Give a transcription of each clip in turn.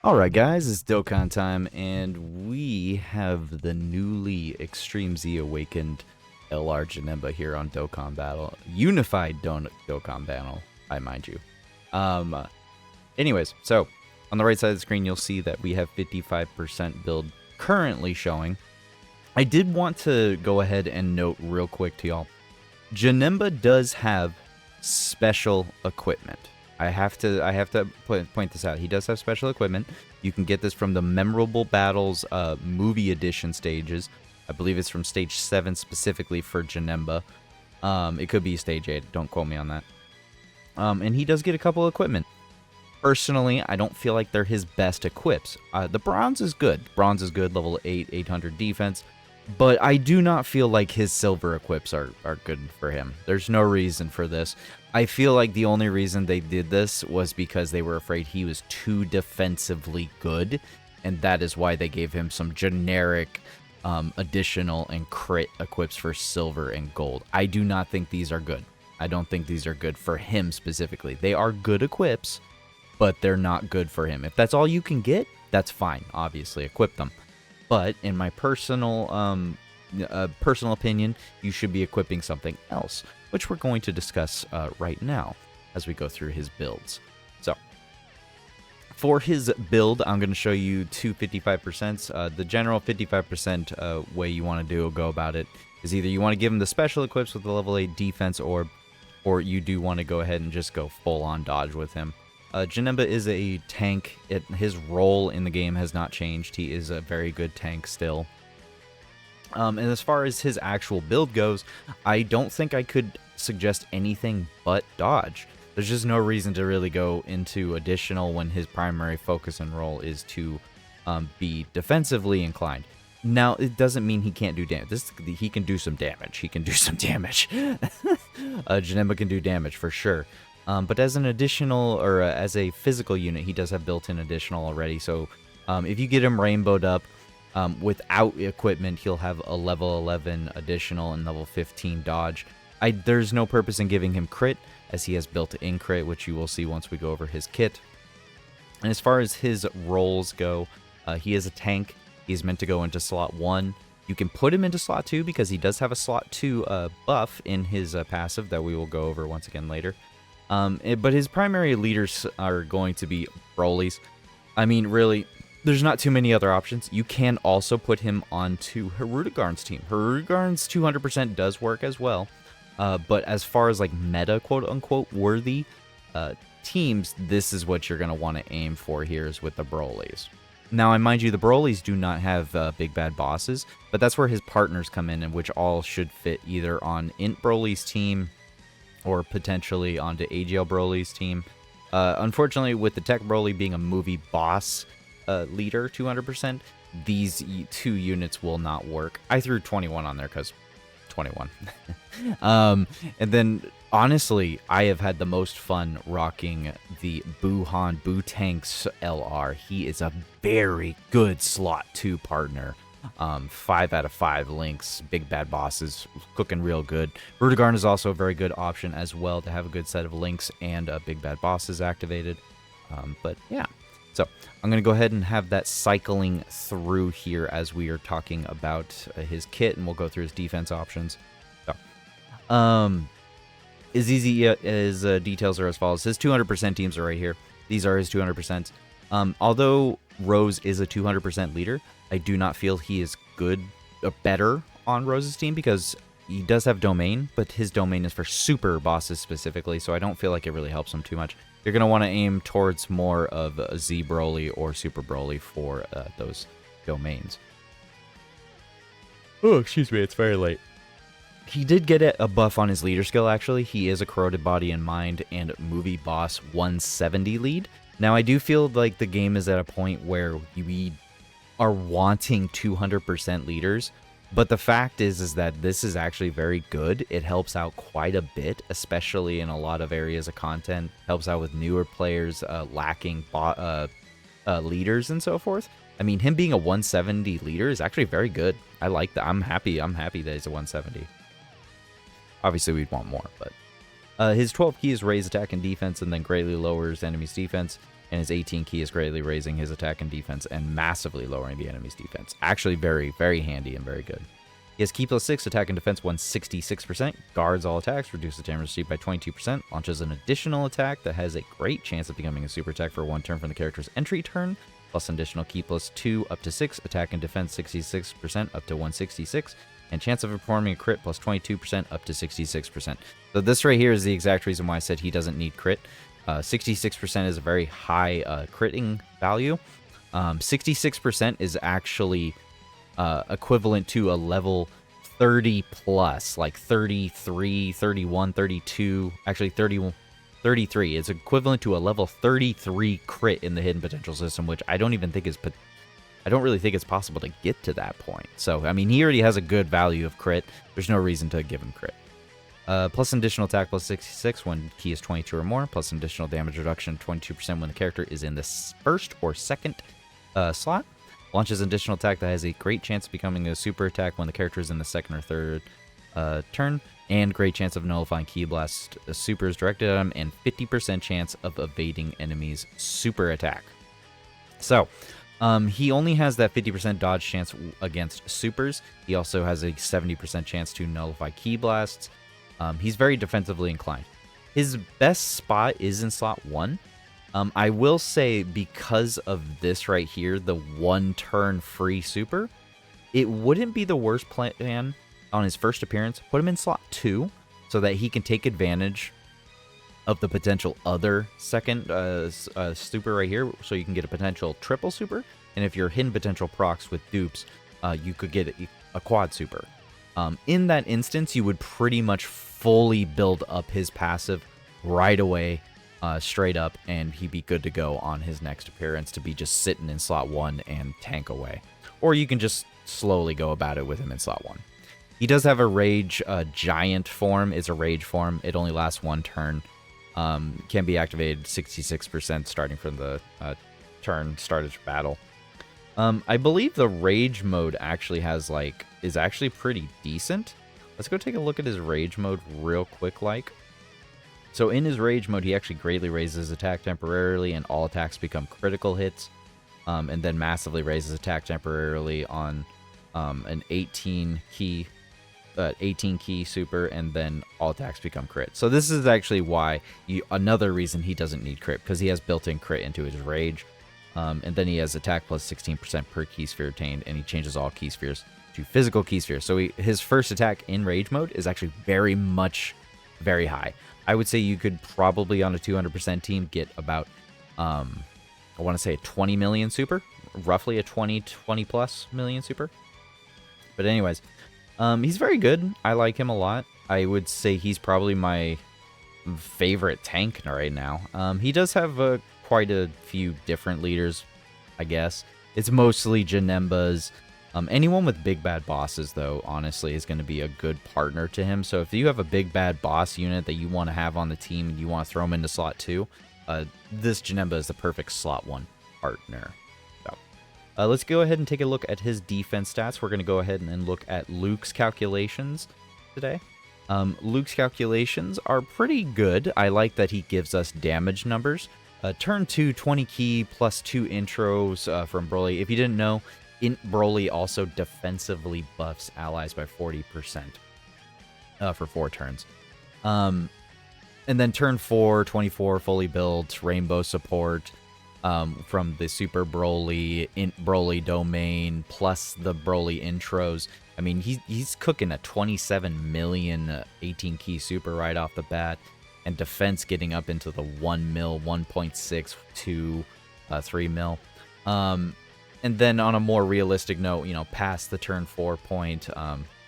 Alright guys, it's Dokkan time, and we have the newly Extreme Z awakened LR JANEMBA here on Dokkan Battle. Unified Dokkan Battle, I mind you. Anyways, so, on the right side of the screen you'll see that we have 55% build currently showing. I did want to go ahead and note real quick to y'all, JANEMBA does have special equipment. I have to point this out. He does have special equipment. You can get this from the Memorable Battles movie edition stages. I believe it's from stage 7 specifically for JANEMBA. It could be stage 8. Don't quote me on that. And he does get a couple of equipment. Personally, I don't feel like they're his best equips. The bronze is good. Bronze is good, level 8, 800 defense. But I do not feel like his silver equips are good for him. There's no reason for this. I feel like the only reason they did this was because they were afraid he was too defensively good, and that is why they gave him some generic additional and crit equips for silver and gold. I do not think these are good. I don't think these are good for him specifically. They are good equips, but they're not good for him. If that's all you can get, that's fine. Obviously, equip them. But in my personal opinion, you should be equipping something else, which we're going to discuss right now as we go through his builds. So, for his build, I'm going to show you two 55%. The general 55% way you want to go about it is either you want to give him the special equips with the level 8 defense, or you do want to go ahead and just go full-on dodge with him. JANEMBA is a tank. His role in the game has not changed. He is a very good tank still. And as far as his actual build goes, I don't think I could suggest anything but dodge. There's just no reason to really go into additional when his primary focus and role is to be defensively inclined. Now, it doesn't mean he can't do damage. He can do some damage. He can do some damage. JANEMBA can do damage for sure. But as an additional, or as a physical unit, he does have built-in additional already. So if you get him rainbowed up without equipment, he'll have a level 11 additional and level 15 dodge. There's no purpose in giving him crit, as he has built-in crit, which you will see once we go over his kit. And as far as his roles go, he is a tank. He's meant to go into slot 1. You can put him into slot 2 because he does have a slot 2 buff in his passive that we will go over once again later. But his primary leaders are going to be Broly's. I mean, really, there's not too many other options. You can also put him onto Hirudegarn's team. Hirudegarn's 200% does work as well. But as far as like meta, quote-unquote, worthy teams, this is what you're going to want to aim for here is with the Broly's. Now, I mind you, the Broly's do not have big bad bosses, but that's where his partners come in, and which all should fit either on Int Broly's team or potentially onto AGL Broly's team. Unfortunately, with the Tech Broly being a movie boss leader, 200%, these two units will not work. I threw 21 on there because 21. And then, honestly, I have had the most fun rocking the Bootanks LR. He is a very good slot 2 partner. 5 out of 5 links, big bad bosses, cooking real good. Hirudegarn is also a very good option as well to have a good set of links and big bad bosses activated. But yeah, so I'm going to go ahead and have that cycling through here as we are talking about his kit, and we'll go through his defense options. So, his details are as follows. His 200% teams are right here. These are his 200%. Although Rose is a 200% leader, I do not feel he is good or better on Rose's team because he does have domain, but his domain is for super bosses specifically, so I don't feel like it really helps him too much. You're going to want to aim towards more of Z Broly or Super Broly for those domains. Oh, excuse me, it's very late. He did get a buff on his leader skill, actually. He is a Corroded Body and Mind and Movie Boss 170 lead. Now, I do feel like the game is at a point where we are wanting 200% leaders, but the fact is that this is actually very good. It helps out quite a bit, especially in a lot of areas of content. Helps out with newer players lacking leaders and so forth. I mean, him being a 170 leader is actually very good. I like that. I'm happy that he's a 170. Obviously, we'd want more, but his 12 keys raise attack and defense and then greatly lowers enemies' defense. and his 18 key is greatly raising his attack and defense and massively lowering the enemy's defense. Actually very, very handy and very good. He has key +6, attack and defense 166%, guards all attacks, reduces damage received by 22%, launches an additional attack that has a great chance of becoming a super attack for 1 turn from the character's entry turn, plus an additional key +2 up to 6, attack and defense 66% up to 166, and chance of performing a crit plus 22% up to 66%. So this right here is the exact reason why I said he doesn't need crit. 66% is a very high critting value. 66% is actually equivalent to a level 30 plus, like 33, 31, 32, actually 31, 33. It's equivalent to a level 33 crit in the hidden potential system, which I don't even think is I don't really think it's possible to get to that point. So, I mean, he already has a good value of crit. There's no reason to give him crit. Plus an additional attack plus 66 when key is 22 or more. Plus an additional damage reduction 22% when the character is in the first or second slot. Launches an additional attack that has a great chance of becoming a super attack when the character is in the second or third turn. And great chance of nullifying Ki Blast supers directed at him. And 50% chance of evading enemies' super attack. So, he only has that 50% dodge chance against supers. He also has a 70% chance to nullify Ki Blasts. He's very defensively inclined. His best spot is in slot 1. I will say, because of this right here, the 1 turn free super, it wouldn't be the worst plan on his first appearance. Put him in slot 2 so that he can take advantage of the potential other second super right here, so you can get a potential triple super. And if you're hidden potential procs with dupes, you could get a quad super. In that instance, you would pretty much fully build up his passive right away, straight up, and he'd be good to go on his next appearance to be just sitting in slot 1 and tank away. Or you can just slowly go about it with him in slot 1. He does have a rage giant form. It's a rage form. It only lasts 1 turn. Can be activated 66% starting from the turn start of battle. I believe the rage mode actually is actually pretty decent. Let's go take a look at his rage mode real quick. So in his rage mode, he actually greatly raises attack temporarily, and all attacks become critical hits. And then massively raises attack temporarily on an 18 key super, and then all attacks become crit. So this is actually why another reason he doesn't need crit, because he has built-in crit into his rage. And then he has attack plus 16% per key sphere attained, and he changes all key spheres to physical key spheres. So his first attack in rage mode is actually very high. I would say you could probably on a 200% team get about, I want to say a 20 million super, roughly a 20 plus million super. But anyways, he's very good. I like him a lot. I would say he's probably my favorite tank right now. He does have quite a few different leaders, I guess. It's mostly JANEMBAs. Anyone with big bad bosses, though, honestly, is going to be a good partner to him. So if you have a big bad boss unit that you want to have on the team and you want to throw him into slot 2, this JANEMBA is the perfect slot 1 partner. So, let's go ahead and take a look at his defense stats. We're going to go ahead and look at Luke's calculations today. Luke's calculations are pretty good. I like that he gives us damage numbers. Turn 2, 20 key plus 2 intros from Broly. If you didn't know, Broly also defensively buffs allies by 40% for 4 turns. And then turn 4, 24 fully built, rainbow support from the Super Broly, Broly domain, plus the Broly intros. I mean, he's cooking a 27 million 18 key super right off the bat. And defense getting up into the 1 mil, 1.6 to 3 mil. And then on a more realistic note, past the turn 4 point,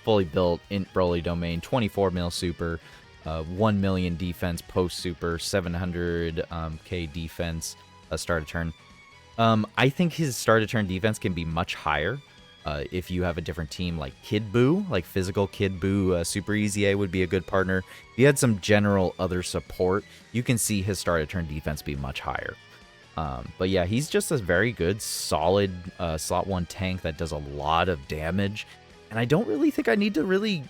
fully built in Broly domain, 24 mil super, 1 million defense post super, 700k defense start of turn. I think his start of turn defense can be much higher if you have a different team like Kid Buu, like physical Kid Buu. Super EZA would be a good partner. If you had some general other support, you can see his start of turn defense be much higher. But yeah, he's just a very good, solid slot 1 tank that does a lot of damage. And I don't really think I need to really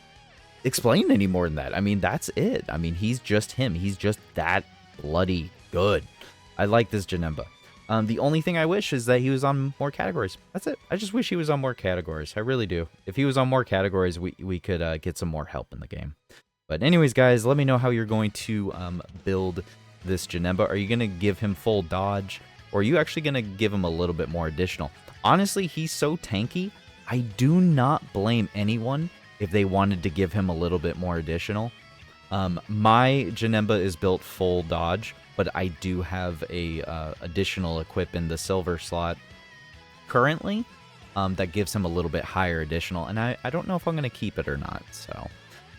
explain any more than that. I mean, that's it. I mean, he's just him. He's just that bloody good. I like this JANEMBA. The only thing I wish is that he was on more categories. That's it. I just wish he was on more categories. I really do. If he was on more categories, we could get some more help in the game. But anyways, guys, let me know how you're going to build this JANEMBA. Are you going to give him full dodge? Or are you actually going to give him a little bit more additional? Honestly, he's so tanky. I do not blame anyone if they wanted to give him a little bit more additional. My JANEMBA is built full dodge, but I do have a additional equip in the silver slot currently that gives him a little bit higher additional, and I don't know if I'm going to keep it or not. So,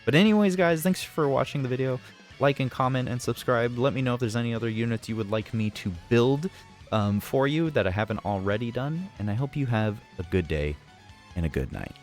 but anyways, guys, thanks for watching the video. Like and comment and subscribe. Let me know if there's any other units you would like me to build for you that I haven't already done, and I hope you have a good day and a good night.